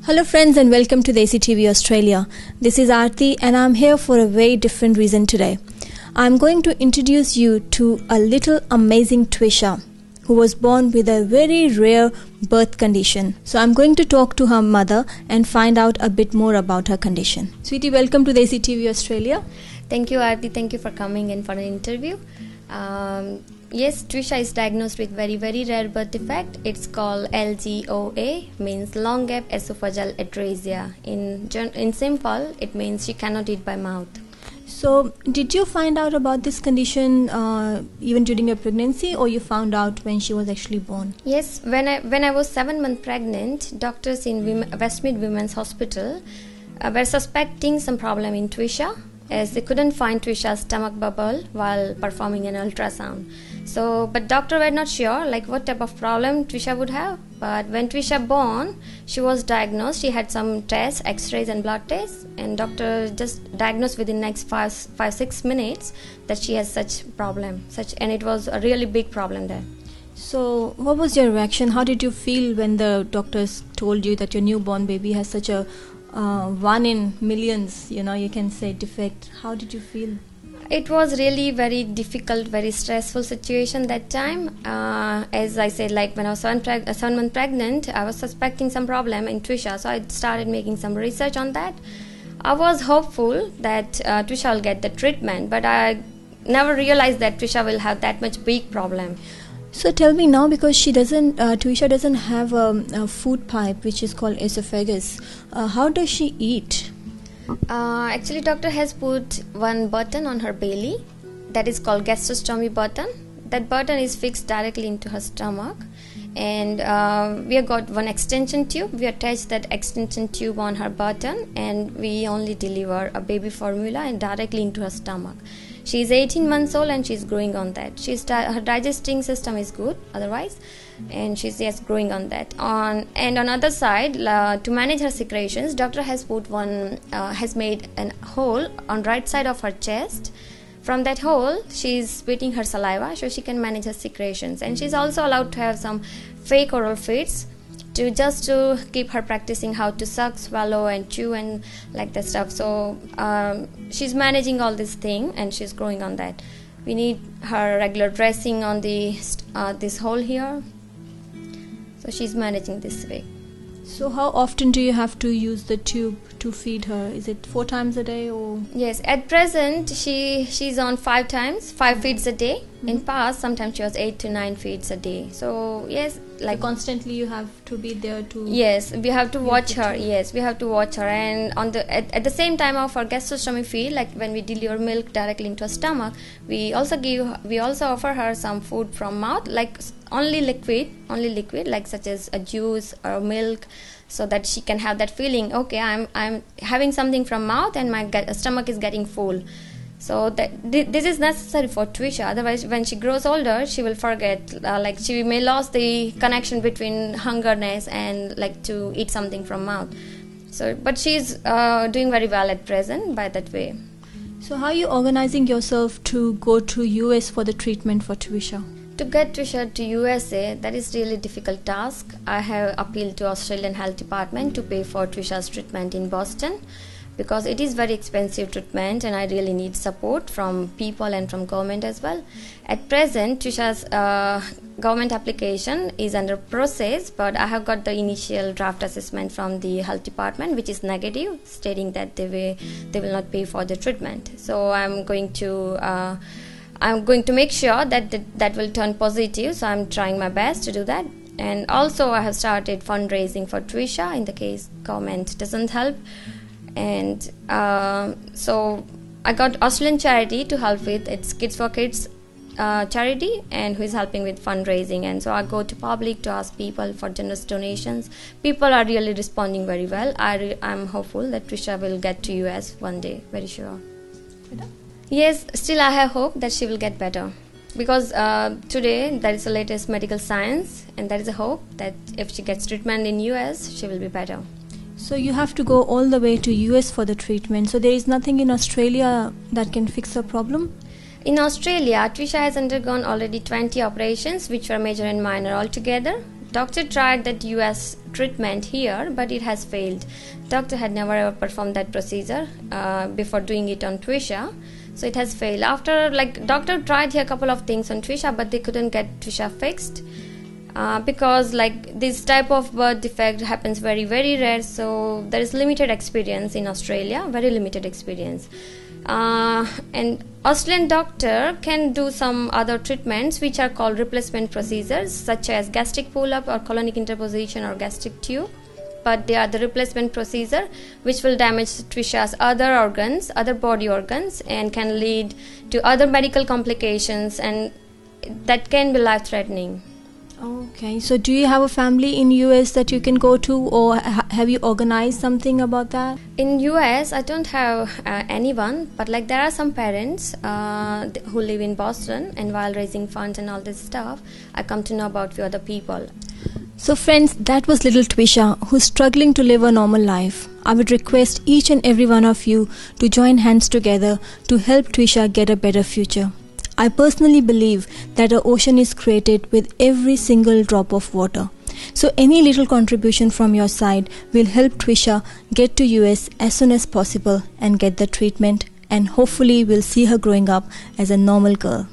Hello friends and welcome to the ACTV Australia. This is Aarti and I'm here for a very different reason today. I'm going to introduce you to a little amazing Twisha who was born with a very rare birth condition. So I'm going to talk to her mother and find out a bit more about her condition. Sweetie, welcome to the ACTV Australia. Thank you, Aarti. Thank you for coming in for an interview. Yes, Twisha is diagnosed with very rare birth defect. It's called LGOA, means long gap esophageal atresia. In simple, it means she cannot eat by mouth. So, did you find out about this condition even during your pregnancy, or you found out when she was actually born? Yes, when I was 7 months pregnant, doctors in Westmead Women's Hospital were suspecting some problem in Twisha, as they couldn't find Twisha's stomach bubble while performing an ultrasound. So, but doctor were not sure like what type of problem Twisha would have. But when Twisha born, she was diagnosed. She had some tests, X-rays and blood tests, and doctor just diagnosed within next 5-6 minutes that she has such problem. And it was a really big problem there. So, what was your reaction? How did you feel when the doctors told you that your newborn baby has such a 1 in millions, you can say, defect? How did you feel? It was really very difficult, very stressful situation that time. As I said, like when I was 7 months pregnant, I was suspecting some problem in Twisha, so I started making some research on that. I was hopeful that Twisha will get the treatment, but I never realized that Twisha will have that much big problem. So tell me now, because Twisha doesn't have a food pipe which is called esophagus. How does she eat? Actually, doctor has put one button on her belly that is called gastrostomy button. That button is fixed directly into her stomach, and we have got one extension tube. We attach that extension tube on her button, and we only deliver a baby formula and directly into her stomach. She is 18 months old and she's growing on that. Her digesting system is good otherwise, and she's just growing on that. On other side, to manage her secretions, doctor has made an hole on right side of her chest. From that hole, she's spitting her saliva so she can manage her secretions, and she's also allowed to have some fake oral feeds to keep her practicing how to suck, swallow and chew and like that stuff. So she's managing all this thing and she's growing on that. We need her regular dressing on this hole here, so she's managing this way. So how often do you have to use the tube to feed her? Is it 4 times a day or? Yes, at present she's on 5 feeds a day. Mm-hmm. In past, sometimes she was 8 to 9 feeds a day. So yes, like so constantly you have to be there to. Yes, we have to watch her. Yes, we have to watch her, and at the same time of her gastrostomy feed, like when we deliver milk directly into her stomach, we also offer her some food from mouth, like only liquid, like such as a juice or milk, so that she can have that feeling, okay, I'm having something from mouth and my stomach is getting full. So this is necessary for Twisha. Otherwise, when she grows older, she will forget. Like she may lose the connection between hungerness and like to eat something from mouth. So, but she's doing very well at present by that way. So, how are you organizing yourself to go to US for the treatment for Twisha? To get Twisha to USA, that is really difficult task. I have appealed to Australian Health Department to pay for Twisha's treatment in Boston, because it is very expensive treatment and I really need support from people and from government as well. At present, Twisha's government application is under process, but I have got the initial draft assessment from the health department which is negative, stating that they will not pay for the treatment. So I'm going to make sure that will turn positive, so I'm trying my best to do that. And also I have started fundraising for Twisha in the case government doesn't help. And so I got Australian charity to help with, it's Kids for Kids charity, and who is helping with fundraising. And so I go to public to ask people for generous donations. People are really responding very well. I'm hopeful that Twisha will get to US one day, very sure. Yes, still I have hope that she will get better, because today there is the latest medical science, and there is a hope that if she gets treatment in US, she will be better. So you have to go all the way to US for the treatment. So there is nothing in Australia that can fix the problem? In Australia, Twisha has undergone already 20 operations, which were major and minor altogether. Doctor tried that US treatment here, but it has failed. Doctor had never ever performed that procedure before doing it on Twisha, so it has failed. After, like, doctor tried here a couple of things on Twisha, but they couldn't get Twisha fixed. Because like this type of birth defect happens very, very rare, so there is limited experience in Australia, very limited experience. And Australian doctor can do some other treatments which are called replacement procedures, such as gastric pull-up or colonic interposition or gastric tube, but they are the replacement procedure which will damage Twisha's other organs, other body organs, and can lead to other medical complications, and that can be life-threatening. Okay, so do you have a family in US that you can go to, or have you organized something about that? In US, I don't have anyone, but like there are some parents who live in Boston, and while raising funds and all this stuff, I come to know about few other people. So friends, that was little Twisha, who's struggling to live a normal life. I would request each and every one of you to join hands together to help Twisha get a better future. I personally believe that our ocean is created with every single drop of water. So any little contribution from your side will help Twisha get to US as soon as possible and get the treatment, and hopefully we'll see her growing up as a normal girl.